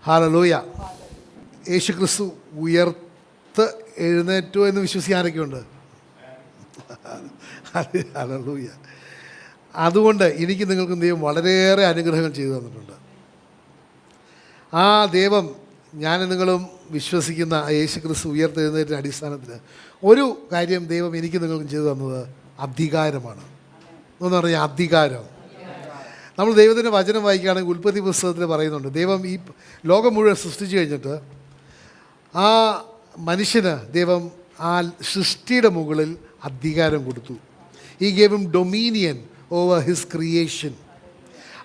Hallelujah. യേശു ക്രിസ്തു ഉയർത്ത് എഴുന്നേറ്റു എന്ന് വിശ്വസിക്കാനൊക്കെയുണ്ട്. ഹല്ലേലൂയ. അതുകൊണ്ട് എനിക്ക് നിങ്ങൾക്കും ദൈവം വളരെയേറെ അനുഗ്രഹങ്ങൾ ചെയ്തു തന്നിട്ടുണ്ട്. ആ ദൈവം ഞാൻ നിങ്ങളും വിശ്വസിക്കുന്ന ആ യേശു ക്രിസ്തു ഉയർത്തെഴുന്നേറ്റിൻ്റെ അടിസ്ഥാനത്തിൽ ഒരു കാര്യം ദൈവം എനിക്ക് നിങ്ങൾക്കും ചെയ്തു തന്നത് അധികാരമാണ്. എന്ന് പറഞ്ഞാൽ അധികാരം. നമ്മൾ ദൈവത്തിൻ്റെ വചനം വായിക്കുകയാണെങ്കിൽ ഉൽപ്പത്തി പുസ്തകത്തിൽ പറയുന്നുണ്ട്, ദൈവം ഈ ലോകം മുഴുവൻ സൃഷ്ടിച്ചു കഴിഞ്ഞിട്ട് ആ മനുഷ്യന് ദൈവം ആ സൃഷ്ടിയുടെ മുകളിൽ അധികാരം കൊടുത്തു. ഈ gave him dominion over his creation.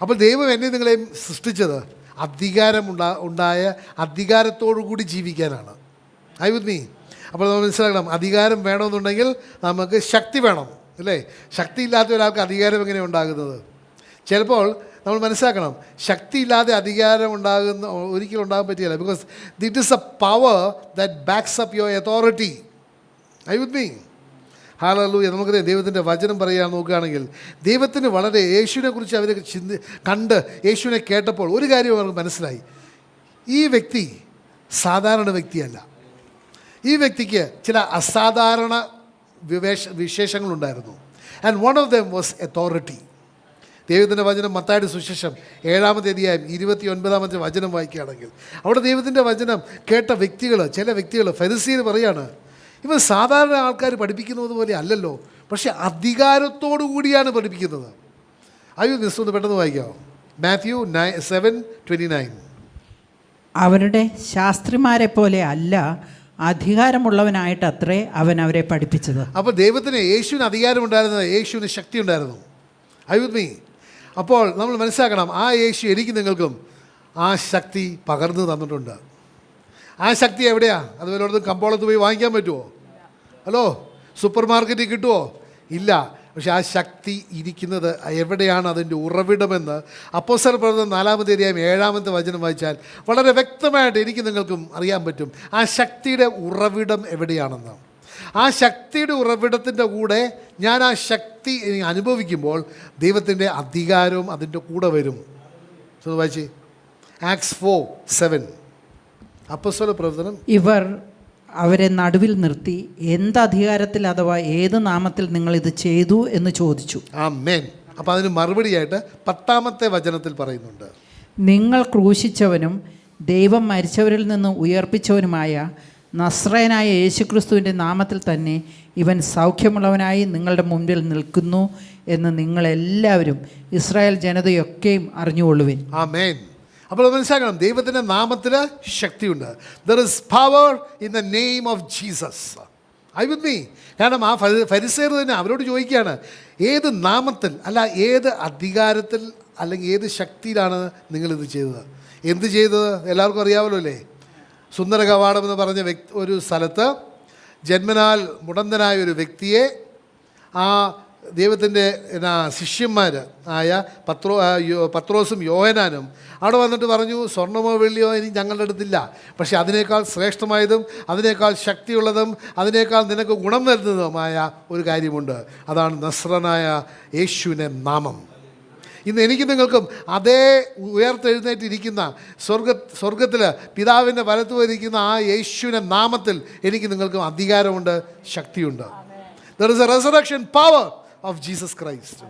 അപ്പോൾ ദൈവം എന്നെ നിങ്ങളെയും സൃഷ്ടിച്ചത് ഉണ്ടായ അധികാരത്തോടു കൂടി ജീവിക്കാനാണ്. I with me. അപ്പോൾ നമ്മൾ മനസ്സിലാക്കണം, അധികാരം വേണമെന്നുണ്ടെങ്കിൽ നമുക്ക് ശക്തി വേണം, അല്ലേ? ശക്തി ഇല്ലാത്ത ഒരാൾക്ക് അധികാരം എങ്ങനെയാണ് ഉണ്ടാകുന്നത്? ചിലപ്പോൾ നമ്മൾ മനസ്സിലാക്കണം, ശക്തിയില്ലാതെ അധികാരം ഒരിക്കലും ഉണ്ടാകാൻ പറ്റില്ല. Because it is a power that backs up your authority. I with me. Hallelujah. നമുക്കറിയാം, ദൈവത്തിൻ്റെ വചനം പറയാൻ നോക്കുകയാണെങ്കിൽ ദൈവത്തിന് വളരെ യേശുവിനെ കുറിച്ച് അവർ കണ്ട് യേശുവിനെ കേട്ടപ്പോൾ ഒരു കാര്യം അവർക്ക് മനസ്സിലായി, ഈ വ്യക്തി സാധാരണ വ്യക്തിയല്ല. ഈ വ്യക്തിക്ക് ചില അസാധാരണ വിശേഷങ്ങളുണ്ടായിരുന്നു. And one of them was authority. ദൈവത്തിൻ്റെ വചനം മത്തായിയുടെ സുവിശേഷം 7-ാമത്തെ അധ്യായം 29-ാമത്തെ വചനം വായിക്കുകയാണെങ്കിൽ അവിടെ ദൈവത്തിൻ്റെ വചനം കേട്ട വ്യക്തികൾ, ചില വ്യക്തികൾ ഫരിസീയർ പറയാണ്, ഇവൻ സാധാരണ ആൾക്കാർ പഠിപ്പിക്കുന്നത് പോലെ അല്ലല്ലോ, പക്ഷെ അധികാരത്തോടു കൂടിയാണ് പഠിപ്പിക്കുന്നത്. അയ്യോ ഒന്ന് പെട്ടെന്ന് വായിക്കാമോ? മാത്യു 7:29. അവരുടെ ശാസ്ത്രിമാരെ പോലെ അല്ല, അധികാരമുള്ളവനായിട്ട് അത്രേ അവൻ അവരെ പഠിപ്പിച്ചത്. അപ്പോൾ ദൈവത്തിന് യേശുവിന് അധികാരമുണ്ടായിരുന്നത്, യേശുവിന് ശക്തി ഉണ്ടായിരുന്നു. I with me. അപ്പോൾ നമ്മൾ മനസ്സിലാക്കണം, ആ യേശു എനിക്ക് നിങ്ങൾക്കും ആ ശക്തി പകർന്നു തന്നിട്ടുണ്ട്. ആ ശക്തി എവിടെയാണ്? അത് വല്ലയിടത്തും കമ്പോളത്ത് പോയി വാങ്ങിക്കാൻ പറ്റുമോ? ഹലോ, സൂപ്പർ മാർക്കറ്റിൽ കിട്ടുമോ? ഇല്ല. പക്ഷെ ആ ശക്തി ഇരിക്കുന്നത് എവിടെയാണ്? അതിൻ്റെ ഉറവിടമെന്ന് അപ്പോസ്തല പ്രവർത്തനം 4-ാമത്തെ അധ്യായം 7-ാമത്തെ വചനം വായിച്ചാൽ വളരെ വ്യക്തമായിട്ട് എനിക്ക് നിങ്ങൾക്കും അറിയാൻ പറ്റും ആ ശക്തിയുടെ ഉറവിടം എവിടെയാണെന്ന്. ആ ശക്തിയുടെ ഉറവിടത്തിൻ്റെ കൂടെ ഞാൻ ആ ശക്തി അനുഭവിക്കുമ്പോൾ ദൈവത്തിൻ്റെ അധികാരവും അതിൻ്റെ കൂടെ വരും. വായിച്ചേ, ആക്ട്സ് 4:7. അപ്പോസ്തല പ്രവർത്തനം. ഇവർ അവരെ നടുവിൽ നിർത്തി, എന്ത് അധികാരത്തിൽ അഥവാ ഏത് നാമത്തിൽ നിങ്ങൾ ഇത് ചെയ്തു എന്ന് ചോദിച്ചു. ആമേൻ. അപ്പോൾ അതിന് മറുപടിയായിട്ട് 10-ാമത്തെ വചനത്തിൽ പറയുന്നുണ്ട്, നിങ്ങൾ ക്രൂശിച്ചവനും ദൈവം മരിച്ചവരിൽ നിന്ന് ഉയർപ്പിച്ചവനുമായ നസ്രയനായ യേശുക്രിസ്തുവിൻ്റെ നാമത്തിൽ തന്നെ ഇവൻ സൗഖ്യമുള്ളവനായി നിങ്ങളുടെ മുൻപിൽ നിൽക്കുന്നു എന്ന് നിങ്ങളെല്ലാവരും ഇസ്രായേൽ ജനതയൊക്കെയും അറിഞ്ഞുകൊള്ളുവിൻ. ആമേൻ. അപ്പോൾ മനസ്സിലാക്കണം, ദൈവത്തിൻ്റെ നാമത്തിൽ ശക്തിയുണ്ട്. There is power in the name of Jesus. I with me. കാരണം ആ ഫരിസേയർ തന്നെ അവരോട് ചോദിക്കുകയാണ്, ഏത് നാമത്തിൽ, അല്ല ഏത് അധികാരത്തിൽ, അല്ലെങ്കിൽ ഏത് ശക്തിയിലാണ് നിങ്ങളിത് ചെയ്തത്? എന്ത് ചെയ്തത് എല്ലാവർക്കും അറിയാമല്ലോ അല്ലേ? സുന്ദര കവാടം എന്ന് പറഞ്ഞ ഒരു സ്ഥലത്ത് ജന്മനാൽ മുടന്തനായ ഒരു വ്യക്തിയെ ആ ദൈവത്തിൻ്റെ ശിഷ്യന്മാർ ആയ പത്രോസും യോഹന്നാനും അവിടെ വന്നിട്ട് പറഞ്ഞു, സ്വർണ്ണമോ വെള്ളിയോ ഇനി ഞങ്ങളുടെ അടുത്തില്ല, പക്ഷേ അതിനേക്കാൾ ശ്രേഷ്ഠമായതും അതിനേക്കാൾ ശക്തിയുള്ളതും അതിനേക്കാൾ നിനക്ക് ഗുണം വരുന്നതുമായ ഒരു കാര്യമുണ്ട്, അതാണ് നസ്രനായ യേശുവിൻ്റെ നാമം. ഇന്ന് എനിക്ക് നിങ്ങൾക്കും അതേ ഉയർത്തെഴുന്നേറ്റിരിക്കുന്ന സ്വർഗത്തിൽ പിതാവിൻ്റെ വലത്ത് വരിക്കുന്ന ആ യേശുവിൻ്റെ നാമത്തിൽ എനിക്ക് നിങ്ങൾക്കും അധികാരമുണ്ട്, ശക്തിയുണ്ട്. There is A resurrection power of Jesus Christ.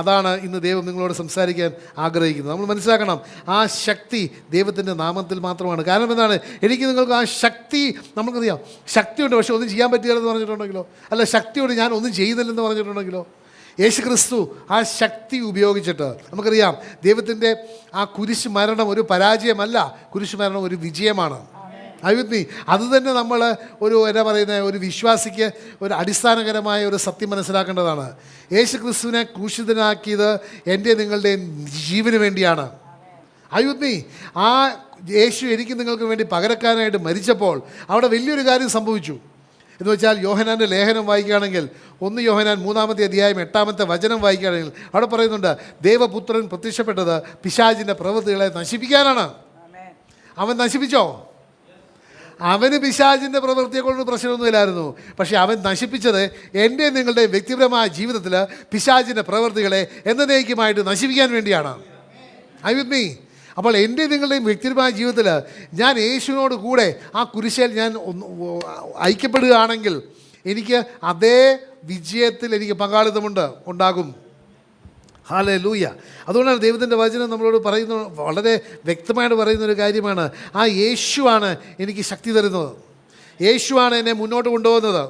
അതാണ് ഇന്ന് ദൈവം നിങ്ങളോട് സംസാരിക്കാൻ ആഗ്രഹിക്കുന്നത്. നമ്മൾ മനസ്സിലാക്കണം, ആ ശക്തി ദൈവത്തിൻ്റെ നാമത്തിൽ മാത്രമാണ്. കാരണം എന്താണ്? എനിക്ക് നിങ്ങൾക്ക് ആ ശക്തി, നമുക്കറിയാം ശക്തിയുണ്ട്, പക്ഷെ ഒന്നും ചെയ്യാൻ പറ്റില്ലെന്ന് പറഞ്ഞിട്ടുണ്ടെങ്കിലോ, അല്ല ശക്തിയോട് ഞാൻ ഒന്നും ചെയ്യുന്നില്ലെന്ന് പറഞ്ഞിട്ടുണ്ടെങ്കിലോ, യേശു ക്രിസ്തു ആ ശക്തി ഉപയോഗിച്ചിട്ട്, നമുക്കറിയാം ദൈവത്തിൻ്റെ ആ കുരിശ് മരണം ഒരു പരാജയമല്ല, കുരിശ് മരണം ഒരു വിജയമാണ്. I with me. അത് തന്നെ നമ്മൾ ഒരു വിശ്വാസിക്ക് ഒരു അടിസ്ഥാനകരമായ ഒരു സത്യം മനസ്സിലാക്കേണ്ടതാണ്. യേശു ക്രിസ്തുവിനെ ക്രൂശിതനാക്കിയത് എൻ്റെ നിങ്ങളുടെ ജീവന് വേണ്ടിയാണ്. I with me. ആ യേശു എനിക്ക് നിങ്ങൾക്ക് വേണ്ടി പകരക്കാരനായിട്ട് മരിച്ചപ്പോൾ അവിടെ വലിയൊരു കാര്യം സംഭവിച്ചു. എന്ന് വെച്ചാൽ യോഹന്നാൻ്റെ ലേഖനം വായിക്കുകയാണെങ്കിൽ 1 യോഹന്നാൻ 3-ാമത്തെ അധ്യായം 8-ാമത്തെ വചനം വായിക്കുകയാണെങ്കിൽ അവിടെ പറയുന്നുണ്ട്, ദൈവപുത്രൻ പ്രത്യക്ഷപ്പെട്ടത് പിശാചിൻ്റെ പ്രവൃത്തികളെ നശിപ്പിക്കാനാണ്. അവൻ നശിപ്പിച്ചോ? അവന് പിശാചിൻ്റെ പ്രവൃത്തിയെക്കൊണ്ട് പ്രശ്നമൊന്നുമില്ലായിരുന്നു, പക്ഷേ അവൻ നശിപ്പിച്ചത് എൻ്റെ നിങ്ങളുടെ വ്യക്തിപരമായ ജീവിതത്തിൽ പിശാചിൻ്റെ പ്രവൃത്തികളെ എന്നേക്കുമായിട്ട് നശിപ്പിക്കാൻ വേണ്ടിയാണ്. I with me. അപ്പോൾ എൻ്റെ നിങ്ങളുടെയും വ്യക്തിപരമായ ജീവിതത്തിൽ ഞാൻ യേശുവിനോട് കൂടെ ആ കുരിശിൽ ഞാൻ ഐക്യപ്പെടുകയാണെങ്കിൽ എനിക്ക് അതേ വിജയത്തിൽ എനിക്ക് ഉണ്ടാകും. ഹല്ലേലൂയ. അതുകൊണ്ടാണ് ദൈവത്തിൻ്റെ വചനം നമ്മളോട് പറയുന്ന, വളരെ വ്യക്തമായിട്ട് പറയുന്നൊരു കാര്യമാണ്, ആ യേശുവാണ് എനിക്ക് ശക്തി തരുന്നത്, യേശുവാണ് എന്നെ മുന്നോട്ട് കൊണ്ടുപോകുന്നത്.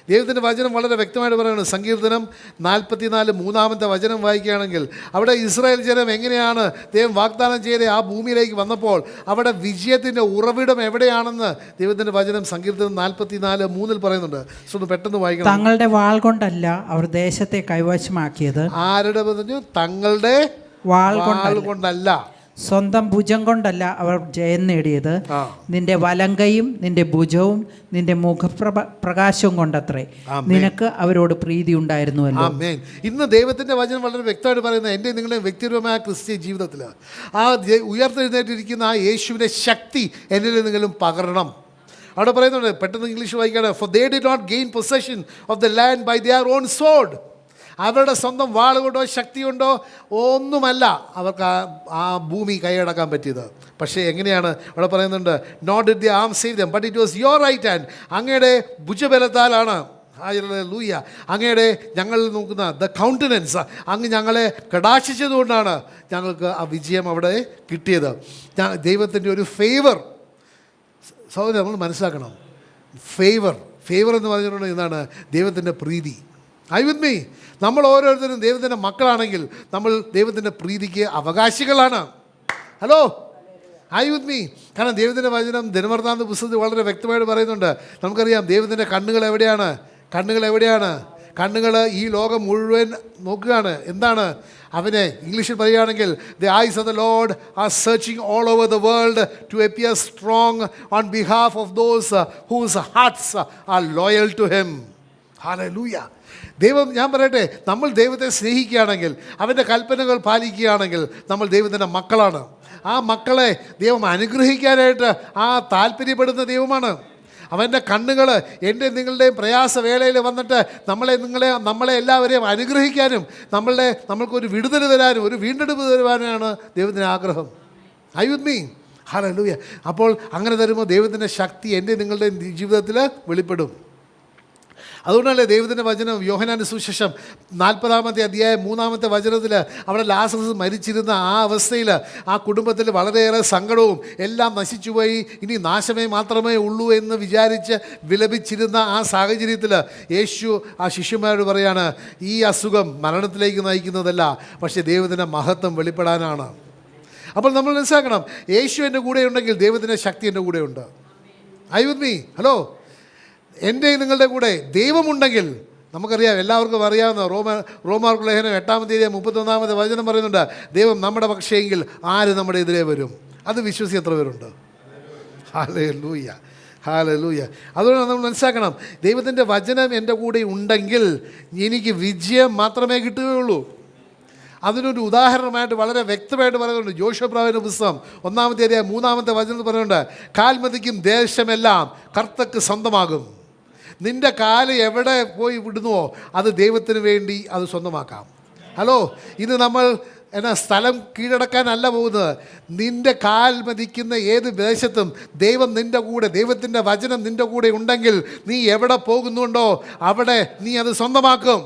ദൈവത്തിൻ്റെ വചനം വളരെ വ്യക്തമായിട്ട് പറയുന്നത്, സങ്കീർത്തനം 44 3-ാമത്തെ വചനം വായിക്കുകയാണെങ്കിൽ അവിടെ ഇസ്രായേൽ ജനം എങ്ങനെയാണ് ദൈവം വാഗ്ദാനം ചെയ്ത് ആ ഭൂമിയിലേക്ക് വന്നപ്പോൾ അവിടെ വിജയത്തിൻ്റെ ഉറവിടം എവിടെയാണെന്ന് ദൈവത്തിൻ്റെ വചനം സങ്കീർത്തനം 44:3 പറയുന്നുണ്ട്. സോ ഒന്ന് പെട്ടെന്ന് വായിക്കണം. തങ്ങളുടെ വാൾ കൊണ്ടല്ല അവർ ദേശത്തെ കൈവശമാക്കിയത്. ആരുടെ പറഞ്ഞു? തങ്ങളുടെ വാൾ കൊണ്ടല്ല, സ്വന്തം ഭുജം കൊണ്ടല്ല അവർ ജയം നേടിയത്, നിന്റെ വലങ്കയും നിന്റെ ഭുജവും നിന്റെ മുഖപ്രകാശവും കൊണ്ടത്രേ നിനക്ക് അവരോട് പ്രീതി ഉണ്ടായിരുന്നുവല്ലോ. ആമേൻ. ഇന്ന് ദൈവത്തിൻ്റെ വചനം വളരെ വ്യക്തമായിട്ട് പറയുന്നത്, എൻ്റെ നിങ്ങളുടെ വ്യക്തിപരമായ ക്രിസ്ത്യ ജീവിതത്തിൽ ആ ഉയർത്തെഴുന്നേറ്റിരിക്കുന്ന ആ യേശുവിൻ്റെ ശക്തി എന്നിൽ നിങ്ങളും പകരണം. അവിടെ പറയുന്നുണ്ട്, പെട്ടെന്ന് ഇംഗ്ലീഷ് വായിക്കുകയാണ്, for they did not gain possession of the land by their own sword. അവരുടെ സ്വന്തം വാളുകൊണ്ടോ ശക്തി കൊണ്ടോ ഒന്നുമല്ല അവർക്ക് ആ ഭൂമി കൈയടക്കാൻ പറ്റിയത്. പക്ഷേ എങ്ങനെയാണ് അവിടെ പറയുന്നുണ്ട്, not did the arm save them but it was your right hand. അങ്ങയുടെ ഭുജബലത്താലാണ്, ഹല്ലേലൂയ, അങ്ങയുടെ ഞങ്ങൾ നോക്കുന്ന ദ കൗണ്ടനൻസ്, അങ്ങ് ഞങ്ങളെ കടാക്ഷിച്ചതുകൊണ്ടാണ് ഞങ്ങൾക്ക് ആ വിജയം അവിടെ കിട്ടിയത്. ദൈവത്തിൻ്റെ ഒരു ഫേവർ, സഹോദരൻ നമ്മൾ മനസ്സിലാക്കണം. ഫേവർ എന്ന് പറഞ്ഞിട്ടുണ്ടെങ്കിൽ എന്താണ്? ദൈവത്തിൻ്റെ പ്രീതി. I with me? നമ്മൾ ഓരോരുത്തരും ദൈവത്തിൻ്റെ മക്കളാണെങ്കിൽ നമ്മൾ ദൈവത്തിൻ്റെ പ്രീതിക്ക് അവകാശികളാണ്. Hello, I with me? കാരണം ദൈവത്തിൻ്റെ വചനം ദിനവൃത്താന്ത പുസ്തകത്തിൽ വളരെ വ്യക്തമായിട്ട് പറയുന്നുണ്ട്. നമുക്കറിയാം ദൈവത്തിൻ്റെ കണ്ണുകൾ എവിടെയാണ്? കണ്ണുകൾ ഈ ലോകം മുഴുവൻ നോക്കുകയാണ്. എന്താണ്? അവനെ ഇംഗ്ലീഷിൽ പറയുകയാണെങ്കിൽ, the eyes of the lord are searching all over the world to appear strong on behalf of those whose hearts are loyal to him. Hallelujah. ദൈവം, ഞാൻ പറയട്ടെ, നമ്മൾ ദൈവത്തെ സ്നേഹിക്കുകയാണെങ്കിൽ, അവൻ്റെ കൽപ്പനകൾ പാലിക്കുകയാണെങ്കിൽ നമ്മൾ ദൈവത്തിൻ്റെ മക്കളാണ്. ആ മക്കളെ ദൈവം അനുഗ്രഹിക്കാനായിട്ട് താല്പര്യപ്പെടുന്ന ദൈവമാണ്. അവൻ്റെ കണ്ണുകൾ എൻ്റെ നിങ്ങളുടെയും പ്രയാസവേളയിൽ വന്നിട്ട് നമ്മളെ എല്ലാവരെയും അനുഗ്രഹിക്കാനും നമ്മൾക്കൊരു വിടുതൽ തരാനും ഒരു വീണ്ടെടുപ്പ് തരുവാനാണ് ദൈവത്തിൻ്റെ ആഗ്രഹം. I with me? ഹല്ലേലൂയ. അപ്പോൾ അങ്ങനെ തരുമ്പോൾ ദൈവത്തിൻ്റെ ശക്തി എൻ്റെ നിങ്ങളുടെയും ജീവിതത്തിൽ വെളിപ്പെടും. അതുകൊണ്ടല്ലേ ദൈവത്തിൻ്റെ വചനം യോഹന്നാന്റെ സുവിശേഷം 40-ാമത്തെ അധ്യായം 3-ാമത്തെ വചനത്തിൽ അവിടെ ലാസറസ് മരിച്ചിരുന്ന ആ അവസ്ഥയിൽ ആ കുടുംബത്തിൽ വളരെയേറെ സങ്കടവും എല്ലാം നശിച്ചുപോയി, ഇനി നാശമേ മാത്രമേ ഉള്ളൂ എന്ന് വിചാരിച്ച് വിലപിച്ചിരുന്ന ആ സാഹചര്യത്തിൽ യേശു ആ ശിഷ്യന്മാരോട് പറയാണ്, ഈ അസുഖം മരണത്തിലേക്ക് നയിക്കുന്നതല്ല, പക്ഷേ ദൈവത്തിൻ്റെ മഹത്വം വെളിപ്പെടാനാണ്. അപ്പോൾ നമ്മൾ മനസ്സിലാക്കണം, യേശു എൻ്റെ കൂടെ ഉണ്ടെങ്കിൽ ദൈവത്തിൻ്റെ ശക്തി എൻ്റെ കൂടെയുണ്ട്. I with me? ഹലോ, എൻ്റെ നിങ്ങളുടെ കൂടെ ദൈവമുണ്ടെങ്കിൽ, നമുക്കറിയാം, എല്ലാവർക്കും അറിയാവുന്ന റോമാർക്ക് ലേഖനം 8-ാമത്തെ 31-ാമത്തെ വചനം പറയുന്നുണ്ട്, ദൈവം നമ്മുടെ പക്ഷേയെങ്കിൽ ആര് നമ്മുടെ എതിരെ വരും? അത് വിശ്വസി എത്ര പേരുണ്ട്? ഹല്ലേലൂയ. അതുകൊണ്ട് നമ്മൾ മനസ്സിലാക്കണം, ദൈവത്തിൻ്റെ വചനം എൻ്റെ കൂടെ ഉണ്ടെങ്കിൽ എനിക്ക് വിജയം മാത്രമേ കിട്ടുകയുള്ളൂ. അതിനൊരു ഉദാഹരണമായിട്ട് വളരെ വ്യക്തമായിട്ട് പറയുന്നുണ്ട് ജോഷുവ പ്രവാചകന്റെ പുസ്തകം 1-ാമത്തെ അധ്യായം 3-ാമത്തെ വചനത്തിൽ പറയുന്നുണ്ട്, കാൽമതിക്കും ദേശമെല്ലാം കർത്തക്ക് സ്വന്തമാകും. നിൻ്റെ കാല് എവിടെ പോയി വിടുന്നുവോ അത് ദൈവത്തിന് വേണ്ടി അത് സ്വന്തമാക്കാം. ഹലോ, ഇന്ന് നമ്മൾ സ്ഥലം കീഴടക്കാനല്ല പോകുന്നത്. നിൻ്റെ കാൽ മതിക്കുന്ന ഏത് ദേശത്തും ദൈവം നിൻ്റെ കൂടെ, ദൈവത്തിൻ്റെ വചനം നിൻ്റെ കൂടെ ഉണ്ടെങ്കിൽ നീ എവിടെ പോകുന്നുണ്ടോ അവിടെ നീ അത് സ്വന്തമാക്കും.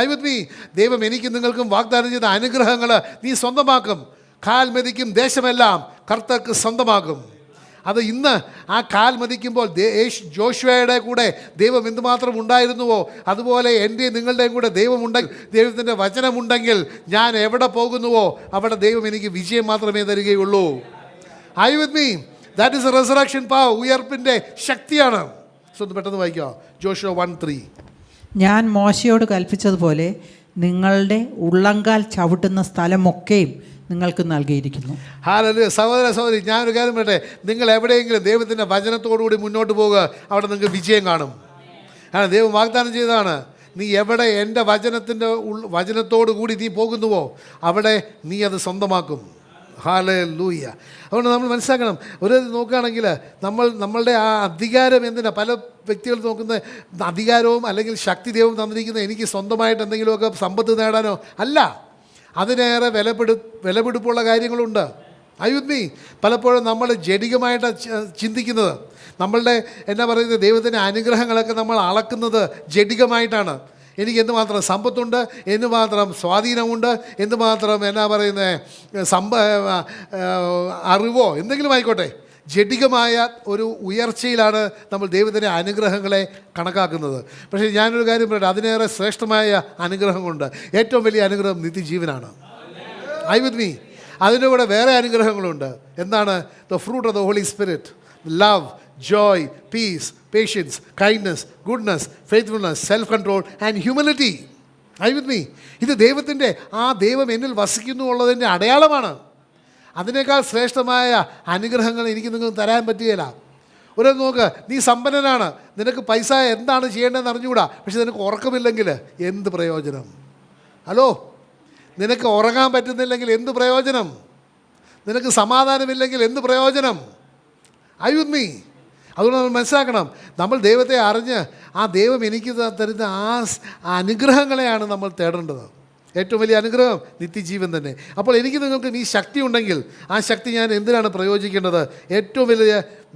I with me? ദൈവം എനിക്ക് നിങ്ങൾക്കും വാഗ്ദാനം ചെയ്ത അനുഗ്രഹങ്ങൾ നീ സ്വന്തമാക്കും. കാൽ മതിക്കും ദേശമെല്ലാം കർത്തർക്ക് സ്വന്തമാകും. അത് ഇന്ന് ആ കാൽ മതിക്കുമ്പോൾ ജോഷുവയുടെ കൂടെ ദൈവം എന്തുമാത്രം ഉണ്ടായിരുന്നുവോ അതുപോലെ എൻ്റെ നിങ്ങളുടെയും കൂടെ ദൈവത്തിൻ്റെ വചനമുണ്ടെങ്കിൽ ഞാൻ എവിടെ പോകുന്നുവോ അവിടെ ദൈവം എനിക്ക് വിജയം മാത്രമേ തരികയുള്ളൂ. I with me? That is a resurrection power. ഉയർപ്പിൻ്റെ ശക്തിയാണ്. പെട്ടെന്ന് വായിക്കുക ജോഷുവ 1:3. ഞാൻ മോശയോട് കൽപ്പിച്ചതുപോലെ നിങ്ങളുടെ ഉള്ളങ്കാൽ ചവിട്ടുന്ന സ്ഥലമൊക്കെയും നിങ്ങൾക്ക് നൽകിയിരിക്കുന്നു. ഹല്ലേലൂയ. സഹോദരി, ഞാനൊരു കാര്യം പറയട്ടെ, നിങ്ങൾ എവിടെയെങ്കിലും ദൈവത്തിൻ്റെ വചനത്തോടുകൂടി മുന്നോട്ട് പോകുക, അവിടെ നിങ്ങൾക്ക് വിജയം കാണും. കാരണം ദൈവം വാഗ്ദാനം ചെയ്തതാണ്, നീ എവിടെ എൻ്റെ വചനത്തോടു കൂടി നീ പോകുന്നുവോ അവിടെ നീ അത് സ്വന്തമാക്കും. ഹല്ലേലൂയ. അതുകൊണ്ട് നമ്മൾ മനസ്സിലാക്കണം, ഒരു നോക്കുകയാണെങ്കിൽ നമ്മളുടെ ആ അധികാരം എന്തിനാ? പല വ്യക്തികൾ നോക്കുന്ന അധികാരവും അല്ലെങ്കിൽ ശക്തി ദൈവം തന്നിരിക്കുന്നത് എനിക്ക് സ്വന്തമായിട്ട് എന്തെങ്കിലുമൊക്കെ സമ്പത്ത് നേടാനോ അല്ല. അതിനേറെ വിലപിടിപ്പുള്ള കാര്യങ്ങളുണ്ട്. അയുദ്മി പലപ്പോഴും നമ്മൾ ജഡികമായിട്ട് ചിന്തിക്കുന്നത്, നമ്മളുടെ എന്നാ പറയുന്നത്, ദൈവത്തിൻ്റെ അനുഗ്രഹങ്ങളൊക്കെ നമ്മൾ അളക്കുന്നത് ജഡികമായിട്ടാണ്. എനിക്ക് എന്തുമാത്രം സമ്പത്തുണ്ട്, എന്തുമാത്രം സ്വാധീനമുണ്ട്, എന്തുമാത്രം എന്നാ പറയുന്നത് അറിവോ എന്തെങ്കിലും ആയിക്കോട്ടെ, ജഡികമായ ഒരു ഉയർച്ചയിലാണ് നമ്മൾ ദൈവത്തിൻ്റെ അനുഗ്രഹങ്ങളെ കണക്കാക്കുന്നത്. പക്ഷേ ഞാനൊരു കാര്യം പറയട്ടെ, അതിനേറെ ശ്രേഷ്ഠമായ അനുഗ്രഹങ്ങളുണ്ട്. ഏറ്റവും വലിയ അനുഗ്രഹം നിത്യജീവനാണ്. I with me. അതിൻ്റെ കൂടെ വേറെ അനുഗ്രഹങ്ങളുണ്ട്. എന്താണ്? The fruit of the holy spirit, love, joy, peace, patience, kindness, goodness, faithfulness, self-control and humility. Are you with me? ഇത് ദൈവത്തിൻ്റെ ദൈവം എന്നിൽ വസിക്കുന്നു ഉള്ളതിൻ്റെ അടയാളമാണ്. അതിനേക്കാൾ ശ്രേഷ്ഠമായ അനുഗ്രഹങ്ങൾ എനിക്ക് നിങ്ങൾക്ക് തരാൻ പറ്റുകയില്ല. ഒരു നോക്ക്, നീ സമ്പന്നനാണ്, നിനക്ക് പൈസ എന്താണ് ചെയ്യേണ്ടതെന്ന് അറിഞ്ഞുകൂടാ, പക്ഷെ നിനക്ക് ഉറക്കമില്ലെങ്കിൽ എന്ത് പ്രയോജനം? ഹലോ, നിനക്ക് ഉറങ്ങാൻ പറ്റുന്നില്ലെങ്കിൽ എന്ത് പ്രയോജനം? നിനക്ക് സമാധാനമില്ലെങ്കിൽ എന്ത് പ്രയോജനം? Are you with me? അതുകൊണ്ട് നമ്മൾ മനസ്സിലാക്കണം, നമ്മൾ ദൈവത്തെ അറിഞ്ഞ് ദൈവം എനിക്ക് തരുന്ന അനുഗ്രഹങ്ങളെയാണ് നമ്മൾ തേടേണ്ടത്. ഏറ്റവും വലിയ അനുഗ്രഹം നിത്യജീവൻ തന്നെ. അപ്പോൾ എനിക്ക് നിങ്ങൾക്ക് ഈ ശക്തി ഉണ്ടെങ്കിൽ ആ ശക്തി ഞാൻ എന്തിനാണ് പ്രയോജിക്കേണ്ടത്? ഏറ്റവും വലിയ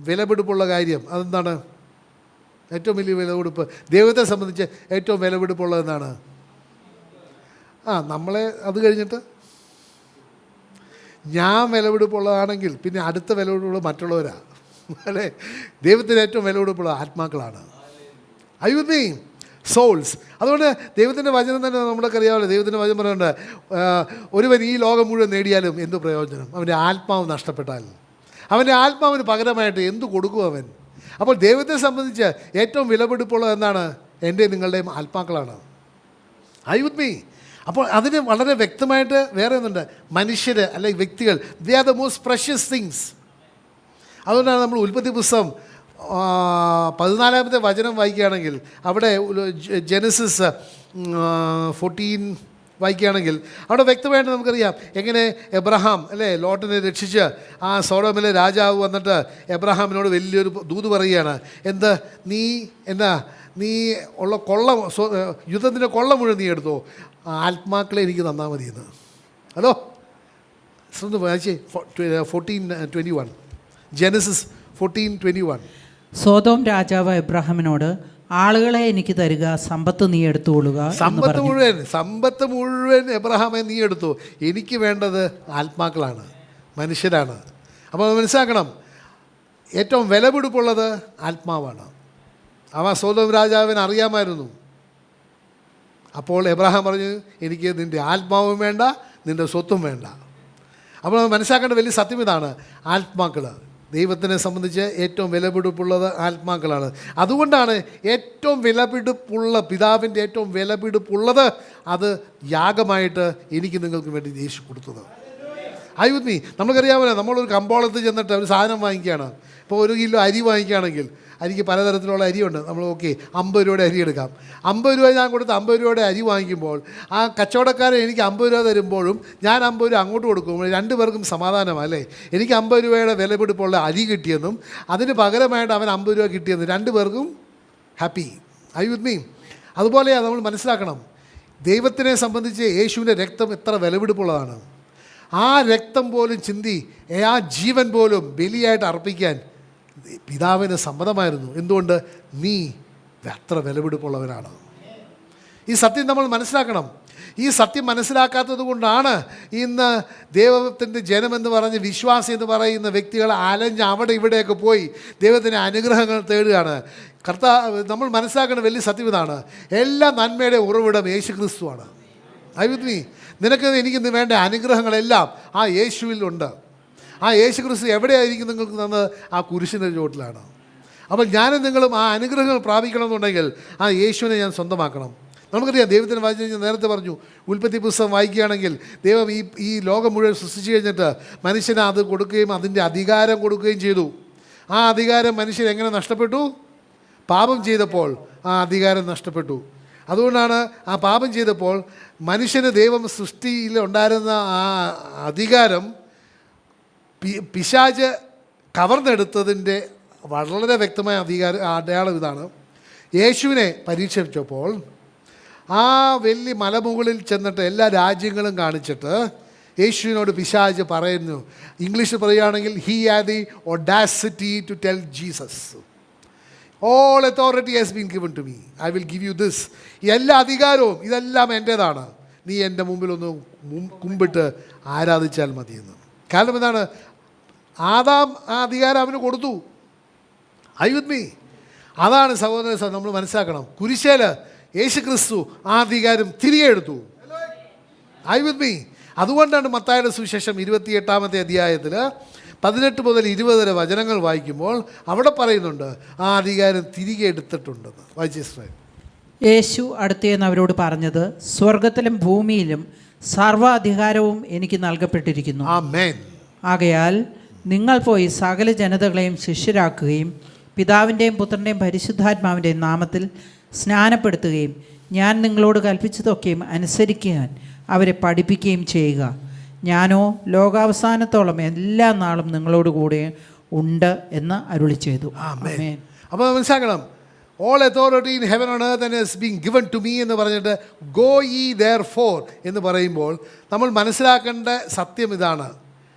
വിലപിടിപ്പുള്ള കാര്യം അതെന്താണ്? ഏറ്റവും വലിയ വിലപിടിപ്പ് ദൈവത്തെ സംബന്ധിച്ച് ഏറ്റവും വിലപിടിപ്പുള്ളത് എന്താണ്? നമ്മളെ അത് കഴിഞ്ഞിട്ട് ഞാൻ വിലപിടിപ്പുള്ളതാണെങ്കിൽ പിന്നെ അടുത്ത വിലപിടിപ്പുള്ളത് മറ്റുള്ളവരാണ്, അല്ലേ? ദൈവത്തിന് ഏറ്റവും വിലപിടിപ്പുള്ള ആത്മാക്കളാണ്. I with me? സോൾസ്. അതുകൊണ്ട് ദൈവത്തിൻ്റെ വചനം തന്നെ നമ്മളൊക്കെ അറിയാമല്ലോ. ദൈവത്തിൻ്റെ വചനം പറയുന്നുണ്ട്, ഒരുവൻ ഈ ലോകം മുഴുവൻ നേടിയാലും എന്ത് പ്രയോജനം അവൻ്റെ ആത്മാവ് നഷ്ടപ്പെട്ടാൽ? അവൻ്റെ ആത്മാവിന് പകരമായിട്ട് എന്ത് കൊടുക്കും അവൻ? അപ്പോൾ ദൈവത്തെ സംബന്ധിച്ച് ഏറ്റവും വിലപിടിപ്പുള്ളത് എന്താണ്? എൻ്റെ നിങ്ങളുടെയും ആത്മാക്കളാണ്. I with me? അപ്പോൾ അതിന് വളരെ വ്യക്തമായിട്ട് വേറെ ഒന്നുണ്ട്, മനുഷ്യർ അല്ലെങ്കിൽ വ്യക്തികൾ, they are the most precious things. അതുകൊണ്ടാണ് നമ്മൾ ഉൽപ്പത്തി പുസ്തകം 14 വചനം വായിക്കുകയാണെങ്കിൽ, അവിടെ ജെനസിസ് 14 വായിക്കുകയാണെങ്കിൽ അവിടെ വ്യക്തമായിട്ട് നമുക്കറിയാം എങ്ങനെ എബ്രഹാം അല്ലേ ലോട്ടിനെ രക്ഷിച്ച് സോഡോമിലെ രാജാവ് വന്നിട്ട് എബ്രഹാമിനോട് വലിയൊരു ദൂത് പറയുകയാണ്. എന്ത്? നീ ഉള്ള യുദ്ധത്തിൻ്റെ കൊള്ള മുഴുവൻ നീ എടുത്തോ, ആത്മാക്കളെ എനിക്ക് തന്നാൽ മതിയെന്ന്. ഹലോ, വായിച്ചേ 14:21, ജെനസിസ് 14:21. സോദോം രാജാവ് എബ്രഹാമിനോട്, ആളുകളെ എനിക്ക് തരിക, സമ്പത്ത് നീ എടുത്തുകൊള്ളുക. സമ്പത്ത് മുഴുവൻ എബ്രഹാമെ നീ എടുത്തു, എനിക്ക് വേണ്ടത് ആത്മാക്കളാണ്, മനുഷ്യരാണ്. അപ്പോൾ മനസ്സിലാക്കണം, ഏറ്റവും വിലപിടിപ്പുള്ളത് ആത്മാവാണ്. സോദോം രാജാവിന് അറിയാമായിരുന്നു. അപ്പോൾ എബ്രഹാം പറഞ്ഞു, എനിക്ക് നിൻ്റെ ആത്മാവും വേണ്ട, നിൻ്റെ സ്വത്തും വേണ്ട. അപ്പോൾ മനസ്സിലാക്കേണ്ട വലിയ സത്യം ഇതാണ്, ആത്മാക്കൾ ദൈവത്തിനെ സംബന്ധിച്ച് ഏറ്റവും വിലപിടിപ്പുള്ളത് ആത്മാക്കളാണ്. അതുകൊണ്ടാണ് ഏറ്റവും വിലപിടിപ്പുള്ള പിതാവിൻ്റെ ഏറ്റവും വിലപിടിപ്പുള്ളത് അത് യാഗമായിട്ട് എനിക്ക് നിങ്ങൾക്ക് വേണ്ടി യേശു കൊടുത്തത്. I with me? നമുക്കറിയാമല്ലോ, നമ്മളൊരു കമ്പോളത്തിൽ ചെന്നിട്ട് ഒരു സാധനം വാങ്ങിക്കുകയാണ്. ഇപ്പോൾ 1 കിലോ അരി വാങ്ങിക്കുകയാണെങ്കിൽ അരിക്ക് പലതരത്തിലുള്ള അരിയുണ്ട്. നമ്മൾ 50 രൂപയുടെ അരി എടുക്കാം. 50 രൂപ ഞാൻ കൊടുത്ത് 50 രൂപയുടെ അരി വാങ്ങിക്കുമ്പോൾ ആ കച്ചവടക്കാരൻ എനിക്ക് 50 രൂപ തരുമ്പോഴും ഞാൻ 50 രൂപ അങ്ങോട്ട് കൊടുക്കുമ്പോൾ 2 പേർക്കും സമാധാനമാണ്, അല്ലേ? എനിക്ക് 50 രൂപയുടെ വിലപിടിപ്പുള്ള അരി കിട്ടിയെന്നും അതിന് പകരമായിട്ട് അവൻ 50 രൂപ കിട്ടിയെന്നും 2 പേർക്കും ഹാപ്പി. I with me? അതുപോലെയാണ് നമ്മൾ മനസ്സിലാക്കണം, ദൈവത്തിനെ സംബന്ധിച്ച് യേശുവിൻ്റെ രക്തം എത്ര വിലപിടിപ്പുള്ളതാണ്. ആ രക്തം പോലും ചിന്തി ആ ജീവൻ പോലും ബലിയായിട്ട് അർപ്പിക്കാൻ പിതാവിന് സമ്മതമായിരുന്നു. എന്തുകൊണ്ട്? നീ അത്ര വിലപിടിപ്പുള്ളവനാണ്. ഈ സത്യം നമ്മൾ മനസ്സിലാക്കണം. ഈ സത്യം മനസ്സിലാക്കാത്തത് കൊണ്ടാണ് ഇന്ന് ദൈവത്തിൻ്റെ ജനമെന്ന് പറഞ്ഞ് വിശ്വാസി എന്ന് പറയുന്ന വ്യക്തികൾ അലഞ്ഞ് അവിടെ ഇവിടെയൊക്കെ പോയി ദൈവത്തിൻ്റെ അനുഗ്രഹങ്ങൾ തേടുകയാണ്. നമ്മൾ മനസ്സിലാക്കേണ്ട വലിയ സത്യം ഇതാണ്, എല്ലാ നന്മയുടെ ഉറവിടം യേശു ക്രിസ്തുവാണ്. I with me? നിനക്ക് എനിക്ക് വേണ്ട അനുഗ്രഹങ്ങളെല്ലാം ആ യേശുവിലുണ്ട്. ആ യേശു ക്രിസ്തു എവിടെയായിരിക്കും നിങ്ങൾക്ക് തന്നത്? ആ കുരിശിൻ്റെ ചോട്ടിലാണ്. അപ്പോൾ ഞാനും നിങ്ങളും ആ അനുഗ്രഹങ്ങൾ പ്രാപിക്കണമെന്നുണ്ടെങ്കിൽ ആ യേശുവിനെ ഞാൻ സ്വന്തമാക്കണം. നമുക്കറിയാം, ദൈവത്തിന് വായിച്ചു കഴിഞ്ഞാൽ നേരത്തെ പറഞ്ഞു, ഉൽപ്പത്തി പുസ്തകം വായിക്കുകയാണെങ്കിൽ ദൈവം ഈ ലോകം മുഴുവൻ സൃഷ്ടിച്ചു കഴിഞ്ഞിട്ട് മനുഷ്യന് അത് കൊടുക്കുകയും അതിൻ്റെ അധികാരം കൊടുക്കുകയും ചെയ്തു. ആ അധികാരം മനുഷ്യൻ എങ്ങനെ നഷ്ടപ്പെട്ടു? പാപം ചെയ്തപ്പോൾ ആ അധികാരം നഷ്ടപ്പെട്ടു. അതുകൊണ്ടാണ് ആ പാപം ചെയ്തപ്പോൾ മനുഷ്യന് ദൈവം സൃഷ്ടിയിൽ ഉണ്ടായിരുന്ന ആ അധികാരം പിശാച് കവർന്നെടുത്തതിൻ്റെ വളരെ വ്യക്തമായ അടയാളം ഇതാണ്. യേശുവിനെ പരീക്ഷിച്ചപ്പോൾ ആ വലിയ മലമുകളിൽ ചെന്നിട്ട് എല്ലാ രാജ്യങ്ങളും കാണിച്ചിട്ട് യേശുവിനോട് പിശാച് പറയുന്നു, ഇംഗ്ലീഷിൽ പറയുകയാണെങ്കിൽ he had the audacity to tell Jesus, all authority has been given to me, I will give you this. എല്ലാ അധികാരവും ഇതെല്ലാം എൻ്റേതാണ്, നീ എൻ്റെ മുമ്പിലൊന്ന് കുമ്പിട്ട് ആരാധിച്ചാൽ മതിയെന്ന്. കാരണം എന്താണ്? ആദാം ആ അധികാരം അവന് കൊടുത്തു. I with me? അതാണ് സഹോദരൻ നമ്മൾ മനസ്സിലാക്കണം. കുരിശേൽ യേശു ക്രിസ്തു ആ അധികാരം തിരികെ എടുത്തു. I with me? അതുകൊണ്ടാണ് മത്തായിയുടെ സുവിശേഷം 28-ാമത്തെ അധ്യായത്തിൽ 18 മുതൽ 20 വരെ വചനങ്ങൾ വായിക്കുമ്പോൾ അവിടെ പറയുന്നുണ്ട് ആ അധികാരം തിരികെ എടുത്തിട്ടുണ്ടെന്ന്. വായിച്ചേ. യേശു അടുത്തേന്ന് അവരോട് പറഞ്ഞത്, സ്വർഗത്തിലും ഭൂമിയിലും സർവ്വ അധികാരവും എനിക്ക് നൽകപ്പെട്ടിരിക്കുന്നു. ആമേൻ. ആകയാൽ നിങ്ങൾ പോയി സകല ജനതകളെയും ശിഷ്യരാക്കുകയും പിതാവിൻ്റെയും പുത്രൻ്റെയും പരിശുദ്ധാത്മാവിൻ്റെയും നാമത്തിൽ സ്നാനപ്പെടുത്തുകയും ഞാൻ നിങ്ങളോട് കൽപ്പിച്ചതൊക്കെയും അനുസരിക്കാൻ അവരെ പഠിപ്പിക്കുകയും ചെയ്യുക. ഞാനോ ലോകാവസാനത്തോളം എല്ലാ നാളും നിങ്ങളോട് കൂടെ ഉണ്ട് എന്ന് അരുളി ചെയ്തു. ആമേൻ. അപ്പോൾ മനസ്സിലാക്കണം, all authority in heaven on earth is being given to me എന്ന് പറഞ്ഞിട്ട് ഗോ യീ ദെയർഫോർ എന്ന് പറയുമ്പോൾ നമ്മൾ മനസ്സിലാക്കേണ്ട സത്യം ഇതാണ്,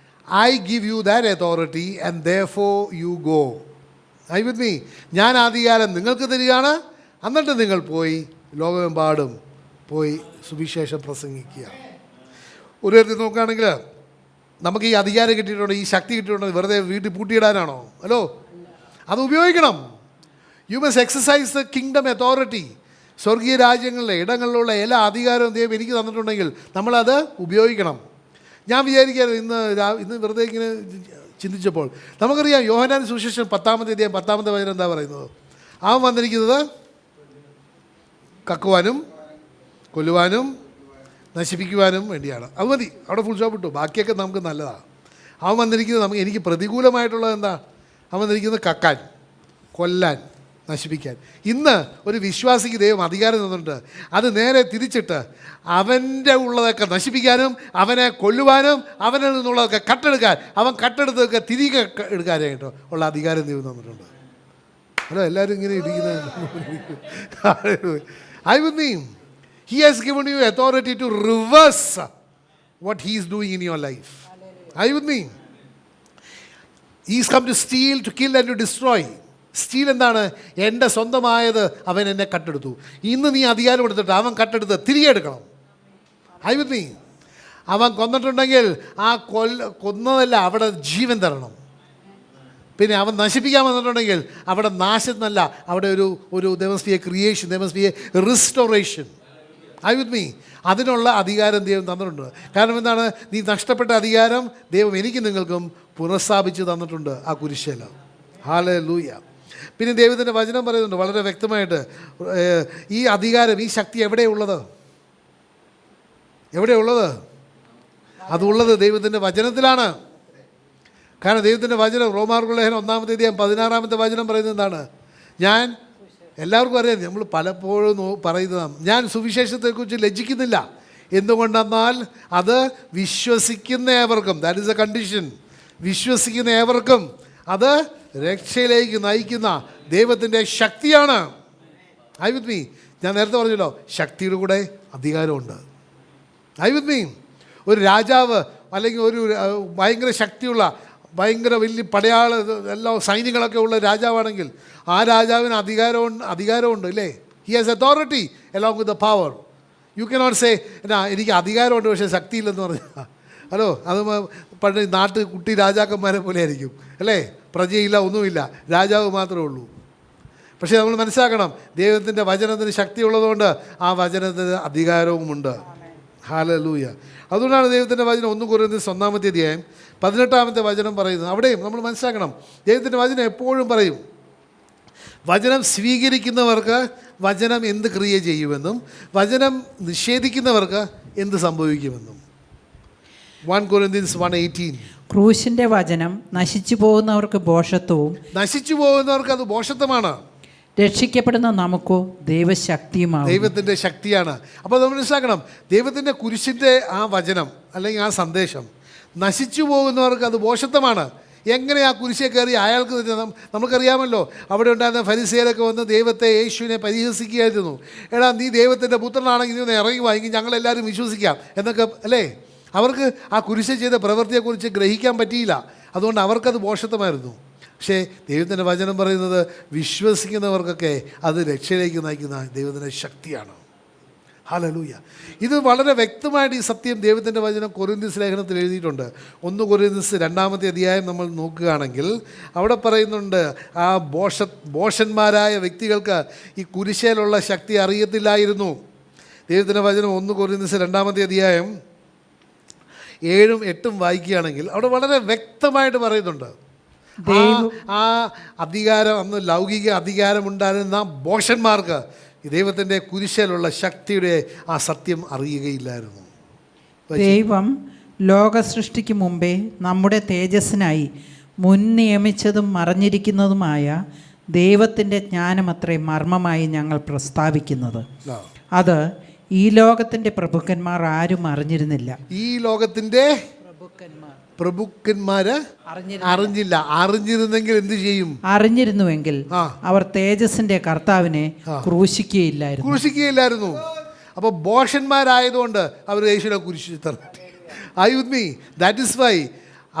I give you that authority and therefore you go. I with me? ഞാൻ അധികാരം നിങ്ങൾക്ക് തരികയാണ്, എന്നിട്ട് നിങ്ങൾ പോയി ലോകമെമ്പാടും പോയി സുവിശേഷം പ്രസംഗിക്കുക. ഒരു തരത്തിൽ നോക്കുകയാണെങ്കിൽ നമുക്ക് ഈ അധികാരം കിട്ടിയിട്ടുണ്ട്, ഈ ശക്തി കിട്ടിയിട്ടുണ്ട്, വെറുതെ വീട്ടിൽ പൂട്ടിയിടാനാണോ? ഹലോ, അത് ഉപയോഗിക്കണം. You must exercise the kingdom authority. സ്വർഗീയ രാജ്യങ്ങളിലെ ഇടങ്ങളിലുള്ള എല്ലാ അധികാരവും ദൈവം എനിക്ക് തന്നിട്ടുണ്ടെങ്കിൽ നമ്മളത് ഉപയോഗിക്കണം. ഞാൻ വിചാരിക്കുകയാണ് ഇന്ന് വെറുതെ ഇങ്ങനെ ചിന്തിച്ചപ്പോൾ, നമുക്കറിയാം യോഹന്നാൻ സുവിശേഷം 10-ാമത്തെ അധ്യായം 10-ാമത്തെ വചനം എന്താ പറയുന്നത്? അവൻ വന്നിരിക്കുന്നത് കക്കുവാനും കൊല്ലുവാനും നശിപ്പിക്കുവാനും വേണ്ടിയാണ്. അത് മതി, അവിടെ ഫുൾ സ്റ്റോപ്പ് ഇട്ടു, ബാക്കിയൊക്കെ നമുക്ക് നല്ലതാണ്. അവൻ വന്നിരിക്കുന്നത് എനിക്ക് പ്രതികൂലമായിട്ടുള്ളത് എന്താ? അവൻ വന്നിരിക്കുന്നത് കക്കാൻ, കൊല്ലാൻ, നശിപ്പിക്കാൻ. ഇന്ന് ഒരു വിശ്വാസിക്ക് ദൈവം അധികാരം തന്നിട്ടുണ്ട്, അത് നേരെ തിരിച്ചിട്ട് അവൻ്റെ ഉള്ളതൊക്കെ നശിപ്പിക്കാനും അവനെ കൊല്ലുവാനും അവനിൽ നിന്നുള്ളതൊക്കെ കട്ടെടുക്കാൻ, അവൻ കട്ടെടുത്തൊക്കെ തിരികെ എടുക്കാനായിട്ടോ ഉള്ള അധികാരം ദൈവം തന്നിട്ടുണ്ട്. ഹലോ, എല്ലാവരും ഇങ്ങനെ ഇരിക്കുന്നത് I with me? He has given you authority to reverse what he is doing in your life. Are you with me? He is come to steal, to kill and to destroy. Steel എന്താണ്? എൻ്റെ സ്വന്തമായത് അവൻ എന്നെ കട്ടെടുത്തു. ഇന്ന് നീ അധികാരം എടുത്തിട്ട് അവൻ കട്ടെടുത്ത് തിരികെ എടുക്കണം. I with me? അവൻ കൊന്നിട്ടുണ്ടെങ്കിൽ ആ കൊന്നതല്ല, അവിടെ ജീവൻ തരണം. പിന്നെ അവൻ നശിപ്പിക്കാൻ വന്നിട്ടുണ്ടെങ്കിൽ അവിടെ നാശം എന്നല്ല, അവിടെ ഒരു there must be a creation, there must be a restoration. I with me? അതിനുള്ള അധികാരം ദൈവം തന്നിട്ടുണ്ട്. കാരണം എന്താണ്? നീ നഷ്ടപ്പെട്ട അധികാരം ദൈവം എനിക്ക് നിങ്ങൾക്കും പുനഃസ്ഥാപിച്ച് തന്നിട്ടുണ്ട് ആ കുരിശേല. ഹല്ലേലൂയ. പിന്നെ ദൈവത്തിൻ്റെ വചനം പറയുന്നുണ്ട് വളരെ വ്യക്തമായിട്ട്, ഈ അധികാരം, ഈ ശക്തി എവിടെയുള്ളത്? എവിടെയുള്ളത്? അതുള്ളത് ദൈവത്തിൻ്റെ വചനത്തിലാണ്. കാരണം ദൈവത്തിൻ്റെ വചനം, റോമാർക്കുള്ള ലേഖനം 1-ാമത്തെ അധ്യായം 16-ാമത്തെ വചനം പറയുന്നത് എന്താണ്? ഞാൻ, എല്ലാവർക്കും അറിയാം, നമ്മൾ പലപ്പോഴും പറയുന്നതാണ്, ഞാൻ സുവിശേഷത്തെക്കുറിച്ച് ലജ്ജിക്കുന്നില്ല. എന്തുകൊണ്ടെന്നാൽ അത് വിശ്വസിക്കുന്ന ഏവർക്കും, ദാറ്റ് ഈസ് എ കണ്ടീഷൻ, വിശ്വസിക്കുന്ന ഏവർക്കും അത് രക്ഷയിലേക്ക് നയിക്കുന്ന ദൈവത്തിൻ്റെ ശക്തിയാണ്. I with me? ഞാൻ നേരത്തെ പറഞ്ഞല്ലോ, ശക്തിയുടെ കൂടെ അധികാരമുണ്ട്. I with me? ഒരു രാജാവ് അല്ലെങ്കിൽ ഒരു ഭയങ്കര ശക്തിയുള്ള, ഭയങ്കര വലിയ പടയാള എല്ലാ സൈന്യങ്ങളൊക്കെ ഉള്ള രാജാവാണെങ്കിൽ ആ രാജാവിന് അധികാരമുണ്ട് അല്ലേ? He has authority along with the power. You cannot say എനിക്ക് അധികാരമുണ്ട് പക്ഷേ ശക്തിയില്ലെന്ന് പറഞ്ഞാൽ, ഹലോ, അത് പണ്ട് നാട്ടിൽ കുട്ടി രാജാക്കന്മാരെ പോലെ ആയിരിക്കും അല്ലേ? പ്രജയില്ല, ഒന്നുമില്ല, രാജാവ് മാത്രമേ ഉള്ളൂ. പക്ഷേ നമ്മൾ മനസ്സിലാക്കണം, ദൈവത്തിൻ്റെ വചനത്തിന് ശക്തിയുള്ളതുകൊണ്ട് ആ വചനത്തിന് അധികാരവുമുണ്ട്. ഹല്ലേലൂയ. അതുകൊണ്ടാണ് ദൈവത്തിൻ്റെ വചനം 1 കൊരിന്ത്യർ 1-ാമത്തെ അധ്യായം 18-ാമത്തെ വചനം പറയുന്നത്. അവിടെയും നമ്മൾ മനസ്സിലാക്കണം, ദൈവത്തിൻ്റെ വചനം എപ്പോഴും പറയും, വചനം സ്വീകരിക്കുന്നവർക്ക് വചനം എന്ത് ക്രിയ ചെയ്യുമെന്നും വചനം നിഷേധിക്കുന്നവർക്ക് എന്ത് സംഭവിക്കുമെന്നും. 1 Corinthians 1:18. ക്രൂശിൻ്റെ വചനം നശിച്ചു പോകുന്നവർക്ക് ഭോഷത്വവും, നശിച്ചു പോകുന്നവർക്ക് അത് ഭോഷത്വമാണ്, രക്ഷിക്കപ്പെടുന്ന നമുക്കോ ദൈവശക്തിയുമാണ്. ദൈവത്തിൻ്റെ ശക്തിയാണ്. അപ്പോൾ നമ്മൾ മനസ്സിലാക്കണം, ദൈവത്തിൻ്റെ കുരിശിൻ്റെ ആ വചനം അല്ലെങ്കിൽ ആ സന്ദേശം നശിച്ചു പോകുന്നവർക്ക് അത് ഭോഷത്വമാണ്. എങ്ങനെ ആ കുരിശെ കയറി അയാൾക്ക് നമുക്കറിയാമല്ലോ, അവിടെ ഉണ്ടായിരുന്ന ഫരിസേയരൊക്കെ വന്ന് ദൈവത്തെ, യേശുവിനെ പരിഹസിക്കുകയായിരുന്നു. എടാ, നീ ദൈവത്തിൻ്റെ പുത്രനാണെങ്കിൽ നീ ഒന്ന് ഇറങ്ങി വാങ്ങി ഞങ്ങളെല്ലാവരും വിശ്വസിക്കാം എന്നൊക്കെ അല്ലേ? അവർക്ക് ആ കുരിശ് ചെയ്ത പ്രവൃത്തിയെക്കുറിച്ച് ഗ്രഹിക്കാൻ പറ്റിയില്ല. അതുകൊണ്ട് അവർക്കത് ഭോഷത്വമായിരുന്നു. പക്ഷേ ദൈവത്തിൻ്റെ വചനം പറയുന്നത് വിശ്വസിക്കുന്നവർക്കൊക്കെ അത് രക്ഷയിലേക്ക് നയിക്കുന്ന ദൈവത്തിൻ്റെ ശക്തിയാണ്. ഹല്ലേലൂയ. ഇത് വളരെ വ്യക്തമായിട്ട് ഈ സത്യം ദൈവത്തിൻ്റെ വചനം കൊരിന്ത്യസ് ലേഖനത്തിൽ എഴുതിയിട്ടുണ്ട്. 1 കൊരിന്ത്യസ് 2-ാമത്തെ അധ്യായം നമ്മൾ നോക്കുകയാണെങ്കിൽ അവിടെ പറയുന്നുണ്ട്, ആ ഭോഷന്മാരായ വ്യക്തികൾക്ക് ഈ കുരിശയിലുള്ള ശക്തി അറിയത്തില്ലായിരുന്നു. ദൈവത്തിൻ്റെ വചനം 1 കൊരിന്ത്യസ് 2-ാമത്തെ അധ്യായം 7ഉം 8ഉം വായിക്കുകയാണെങ്കിൽ അവിടെ വളരെ വ്യക്തമായിട്ട് പറയുന്നുണ്ട്, ആ അധികാരം, അന്ന് ലൗകിക അധികാരമുണ്ടായിരുന്ന ഭോഷന്മാർക്ക് ഈ ദൈവത്തിൻ്റെ കുരിശിലുള്ള ശക്തിയുടെ ആ സത്യം അറിയുകയില്ലായിരുന്നു. ദൈവം ലോക സൃഷ്ടിക്ക് മുമ്പേ നമ്മുടെ തേജസ്സിനായി മുൻ നിയമിച്ചതും മറഞ്ഞിരിക്കുന്നതുമായ ദൈവത്തിൻ്റെ ജ്ഞാനമത്രേ മർമ്മമായി ഞങ്ങൾ പ്രസ്താവിക്കുന്നത്. അത് ഈ ലോകത്തിൻ്റെ പ്രഭുക്കന്മാർ ആരും അറിഞ്ഞിരുന്നില്ല. ഈ ലോകത്തിൻ്റെ പ്രഭുക്കന്മാര് അറിഞ്ഞില്ല. അറിഞ്ഞിരുന്നെങ്കിൽ എന്ത് ചെയ്യും? അറിഞ്ഞിരുന്നുവെങ്കിൽ അവർ തേജസ്സിന്റെ കർത്താവിനെ ക്രൂശിക്കുകയില്ലായിരുന്നു. അപ്പോൾ ഭോഷന്മാരായതുകൊണ്ട് അവർ യേശുവിനെ കുരിശിൽ തറട്ടി. I with me? That is why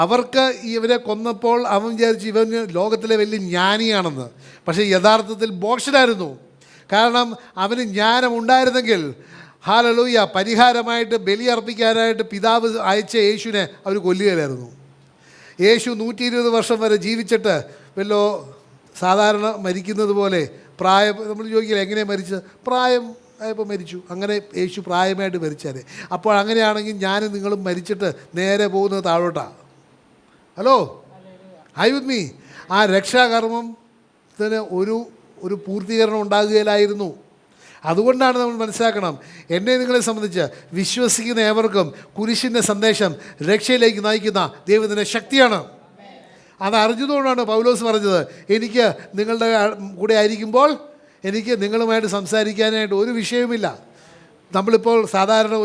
അവർക്ക് ഇവരെ കൊന്നപ്പോൾ അവൻ വിചാരിച്ചു ഇവന് ലോകത്തിലെ വലിയ ജ്ഞാനിയാണെന്ന്. പക്ഷേ യഥാർത്ഥത്തിൽ ഭോഷനായിരുന്നു. കാരണം അവന് ജ്ഞാനം ഉണ്ടായിരുന്നെങ്കിൽ ഹല്ലേലൂയ പരിഹാരമായിട്ട് ബലിയർപ്പിക്കാനായിട്ട് പിതാവ് അയച്ച യേശുവിനെ അവർ കൊല്ലുകയില്ലായിരുന്നു. യേശു 120 വർഷം വരെ ജീവിച്ചിട്ട് വല്ലോ സാധാരണ മരിക്കുന്നത് പോലെ നമ്മൾ ചോദിക്കില്ല എങ്ങനെയാണ് മരിച്ചത്? പ്രായം ആയപ്പോൾ മരിച്ചു. അങ്ങനെ യേശു പ്രായമായിട്ട് മരിച്ചാൽ, അപ്പോൾ അങ്ങനെയാണെങ്കിൽ ഞാനും നിങ്ങളും മരിച്ചിട്ട് നേരെ പോകുന്നത് താഴോട്ടാണ്. Hello, I with me? ആ രക്ഷാകർമ്മത്തിന് ഒരു പൂർത്തീകരണം ഉണ്ടാകുകയില്ലായിരുന്നു. അതുകൊണ്ടാണ് നമ്മൾ മനസ്സിലാക്കണം, എന്നെ നിങ്ങളെ സംബന്ധിച്ച് വിശ്വസിക്കുന്ന ഏവർക്കും കുരിശിൻ്റെ സന്ദേശം രക്ഷയിലേക്ക് നയിക്കുന്ന ദൈവത്തിൻ്റെ ശക്തിയാണ്. അത് അറിഞ്ഞതുകൊണ്ടാണ് പൗലോസ് പറഞ്ഞത്, എനിക്ക് നിങ്ങളുടെ കൂടെ ആയിരിക്കുമ്പോൾ എനിക്ക് നിങ്ങളുമായിട്ട് സംസാരിക്കാനായിട്ട് ഒരു വിഷയവുമില്ല. നമ്മളിപ്പോൾ സാധാരണ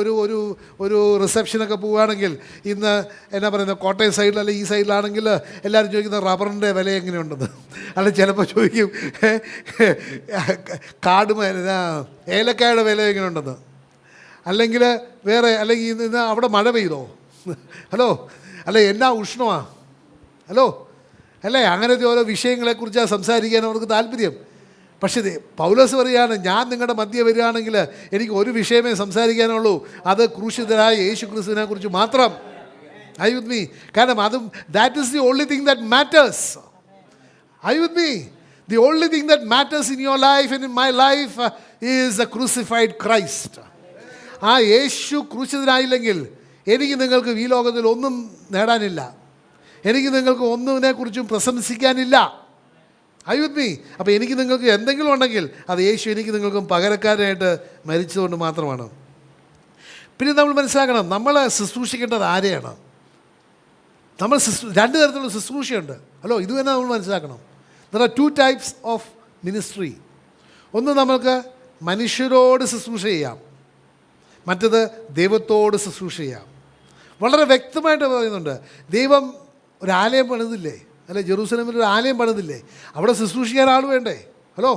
ഒരു റിസപ്ഷനൊക്കെ പോവുകയാണെങ്കിൽ, ഇന്ന് എന്നാ പറയുന്നത്, കോട്ടയം സൈഡിൽ അല്ലെങ്കിൽ ഈ സൈഡിലാണെങ്കിൽ എല്ലാവരും ചോദിക്കുന്നത് റബ്ബറിൻ്റെ വില എങ്ങനെയുണ്ടെന്ന്, അല്ലെങ്കിൽ ചിലപ്പോൾ ചോദിക്കും ഏലക്കായുടെ വില എങ്ങനെയുണ്ടെന്ന്, അല്ലെങ്കിൽ വേറെ, അല്ലെങ്കിൽ ഇന്ന് അവിടെ മഴ പെയ്തോ, ഹലോ, അല്ലെ എന്നാ ഉഷ്ണമാണ്, ഹലോ, അല്ലേ, അങ്ങനത്തെ ഓരോ വിഷയങ്ങളെക്കുറിച്ചാണ് സംസാരിക്കാൻ അവർക്ക് താല്പര്യം. പക്ഷേ പൗലോസ് പറയുകയാണ്, ഞാൻ നിങ്ങളുടെ മധ്യ വരികയാണെങ്കിൽ എനിക്ക് ഒരു വിഷയമേ സംസാരിക്കാനുള്ളൂ, അത് ക്രൂശിതനായ യേശു ക്രിസ്തുവിനെ കുറിച്ച് മാത്രം. I with me? കാരണം അതും that is the only thing that matters. I with me? The only thing that matters in your life and in my life is the crucified Christ. ആ യേശു ക്രൂശിതനായില്ലെങ്കിൽ എനിക്ക് നിങ്ങൾക്ക് ഈ ലോകത്തിൽ ഒന്നും നേടാനില്ല, എനിക്ക് നിങ്ങൾക്ക് ഒന്നിനെക്കുറിച്ചും പ്രശംസിക്കാനില്ല. I with me? അപ്പോൾ എനിക്ക് നിങ്ങൾക്ക് എന്തെങ്കിലും ഉണ്ടെങ്കിൽ അത് യേശു എനിക്ക് നിങ്ങൾക്കും പകരക്കാരനായിട്ട് മരിച്ചതുകൊണ്ട് മാത്രമാണ്. പിന്നെ നമ്മൾ മനസ്സിലാക്കണം, നമ്മൾ ശുശ്രൂഷിക്കേണ്ടത് ആരെയാണ്? നമ്മൾ രണ്ട് തരത്തിലുള്ള ശുശ്രൂഷയുണ്ട്. ഹലോ, ഇത് തന്നെ നമ്മൾ മനസ്സിലാക്കണം. There are 2 types of ministry. ഒന്ന് നമുക്ക് മനുഷ്യരോട് ശുശ്രൂഷ ചെയ്യാം, മറ്റത് ദൈവത്തോട് ശുശ്രൂഷ ചെയ്യാം. വളരെ വ്യക്തമായിട്ട് പറയുന്നുണ്ട്, ദൈവം ഒരു ആലയം പണിതില്ലേ, അല്ലെ, ജെറൂസലേമിൽ ഒരു ആലയം പണിതില്ലേ, അവിടെ ശുശ്രൂഷിക്കാൻ ആൾ വേണ്ടേ? ഹലോ,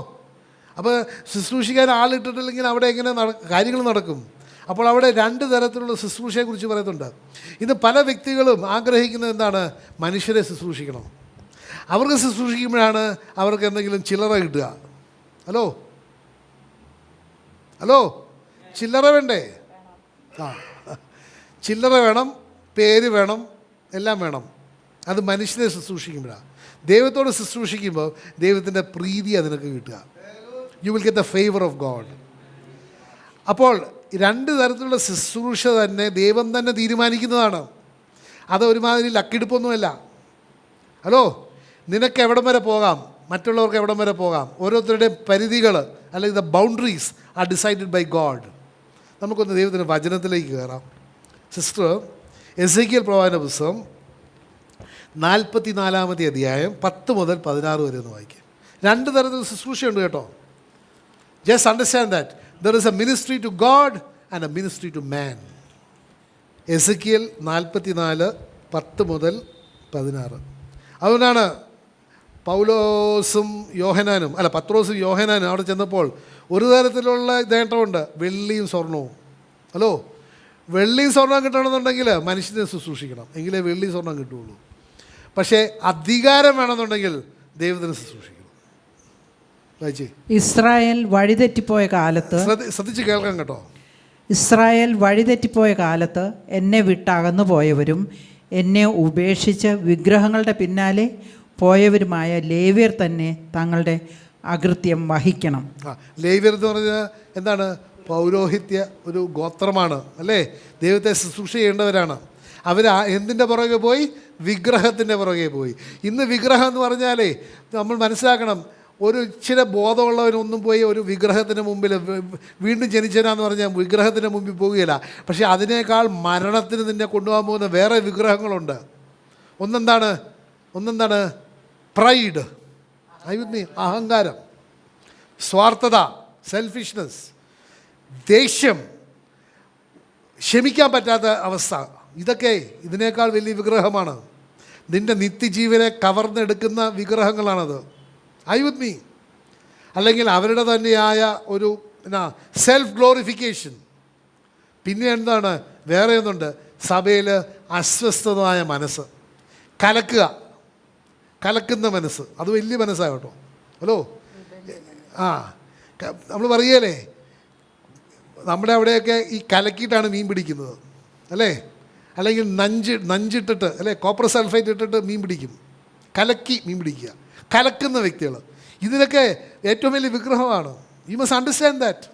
അപ്പോൾ ശുശ്രൂഷിക്കാൻ ആളിട്ടിട്ടില്ലെങ്കിൽ അവിടെ എങ്ങനെ കാര്യങ്ങൾ നടക്കും? അപ്പോൾ അവിടെ 2 തരത്തിലുള്ള ശുശ്രൂഷയെക്കുറിച്ച് പറയുന്നുണ്ട്. ഇന്ന് പല വ്യക്തികളും ആഗ്രഹിക്കുന്നത് എന്താണ്? മനുഷ്യരെ ശുശ്രൂഷിക്കണം. അവർക്ക് ശുശ്രൂഷിക്കുമ്പോഴാണ് അവർക്ക് എന്തെങ്കിലും ചില്ലറ കിട്ടുക. ഹലോ, ഹലോ, ചില്ലറ വേണ്ടേ? ചില്ലറ വേണം, പേര് വേണം, എല്ലാം വേണം. അത് മനുഷ്യനെ ശുശ്രൂഷിക്കുമ്പോഴാണ്. ദൈവത്തോട് ശുശ്രൂഷിക്കുമ്പോൾ ദൈവത്തിൻ്റെ പ്രീതി അതിനൊക്കെ കിട്ടുക. You will get the favour of God. അപ്പോൾ 2 തരത്തിലുള്ള ശുശ്രൂഷ തന്നെ ദൈവം തന്നെ തീരുമാനിക്കുന്നതാണ്. അത് ഒരുമാതിരി ലക്കെടുപ്പൊന്നുമല്ല. ഹലോ, നിനക്ക് എവിടം വരെ പോകാം, മറ്റുള്ളവർക്ക് എവിടം വരെ പോകാം, ഓരോരുത്തരുടെയും പരിധികൾ അല്ലെങ്കിൽ the boundaries are decided by God. നമുക്കൊന്ന് ദൈവത്തിൻ്റെ വചനത്തിലേക്ക് കയറാം. സിസ്റ്റർ, എസേക്കിയേൽ പ്രവാചകന്റെ പുസ്തകം 44-ാമത്തെ അധ്യായം 10 മുതൽ 16 വരെ ഒന്ന് വായിക്കാം. 2 തരത്തിൽ ശുശ്രൂഷയുണ്ട് കേട്ടോ. Just understand that there is a ministry to God and a ministry to man. എസേക്കിയേൽ 44 10 മുതൽ 16. അതുകൊണ്ടാണ് പത്രോസും യോഹനാനും അവിടെ ചെന്നപ്പോൾ ഒരു തരത്തിലുള്ള നേട്ടമുണ്ട്, വെള്ളിയും സ്വർണവും. ഹലോ, വെള്ളി സ്വർണം കിട്ടണമെന്നുണ്ടെങ്കിൽ മനുഷ്യനെ ശുശ്രൂഷിക്കണം, എങ്കിലേ വെള്ളി സ്വർണം കിട്ടുകയുള്ളൂ. പക്ഷേ അധികാരം വേണമെന്നുണ്ടെങ്കിൽ ദൈവത്തിന് ശുശ്രൂഷിക്കണം. വായിച്ചേ. ഇസ്രായേൽ വഴിതെറ്റിപ്പോയ കാലത്ത്, ശ്രദ്ധിച്ച് കേൾക്കാം കേട്ടോ. ഇസ്രായേൽ വഴിതെറ്റിപ്പോയ കാലത്ത് എന്നെ വിട്ടകന്നു പോയവരും എന്നെ ഉപേക്ഷിച്ച് വിഗ്രഹങ്ങളുടെ പിന്നാലെ പോയവരുമായ ലേവ്യർ തന്നെ തങ്ങളുടെ അകൃത്യം വഹിക്കണം. ലേവ്യർ എന്ന് പറഞ്ഞാൽ എന്താണ്? പൗരോഹിത്യ ഒരു ഗോത്രമാണ്, അല്ലേ? ദൈവത്തെ ശുശ്രൂഷ ചെയ്യേണ്ടവരാണ്. അവർ എന്തിൻ്റെ പുറകെ പോയി? വിഗ്രഹത്തിൻ്റെ പുറകെ പോയി. ഇന്ന് വിഗ്രഹം എന്ന് പറഞ്ഞാലേ നമ്മൾ മനസ്സിലാക്കണം, ഒരു ഇച്ചിരി ബോധമുള്ളവനൊന്നും പോയി ഒരു വിഗ്രഹത്തിന് മുമ്പിൽ വീണ്ടും ജനിച്ചനാന്ന് പറഞ്ഞാൽ വിഗ്രഹത്തിന് മുമ്പിൽ പോവുകയില്ല. പക്ഷേ അതിനേക്കാൾ മരണത്തിന് നിന്നെ കൊണ്ടുപോകാൻ പോകുന്ന വേറെ വിഗ്രഹങ്ങളുണ്ട്. ഒന്നെന്താണ്? പ്രൈഡ്, അഹങ്കാരം, സ്വാർത്ഥത, സെൽഫിഷ്നെസ്, ദേഷ്യം, ക്ഷമിക്കാൻ പറ്റാത്ത അവസ്ഥ. ഇതൊക്കെ ഇതിനേക്കാൾ വലിയ വിഗ്രഹമാണ്. നിൻ്റെ നിത്യജീവനെ കവർന്നെടുക്കുന്ന വിഗ്രഹങ്ങളാണത്. With me? അല്ലെങ്കിൽ അവരുടെ തന്നെയായ ഒരു സെൽഫ് ഗ്ലോറിഫിക്കേഷൻ. പിന്നെ എന്താണ്? വേറെ ഒന്നുണ്ട്, സഭയിൽ അസ്വസ്ഥമായ മനസ്സ്, കലക്കുന്ന മനസ്സ്. അത് വലിയ മനസ്സാണ് കേട്ടോ. ഹലോ, നമ്മൾ പറയുകയല്ലേ, നമ്മുടെ അവിടെയൊക്കെ ഈ കലക്കിയിട്ടാണ് മീൻ പിടിക്കുന്നത്, അല്ലേ? അല്ലെങ്കിൽ നഞ്ചിട്ടിട്ട്, അല്ലേ, കോപ്പർ സൾഫേറ്റ് ഇട്ടിട്ട് മീൻ പിടിക്കും. കലക്കി മീൻ പിടിക്കുക, കലക്കുന്ന വ്യക്തികൾ. ഇതിനൊക്കെ ഏറ്റവും വലിയ വിഗ്രഹമാണ്. You must understand that.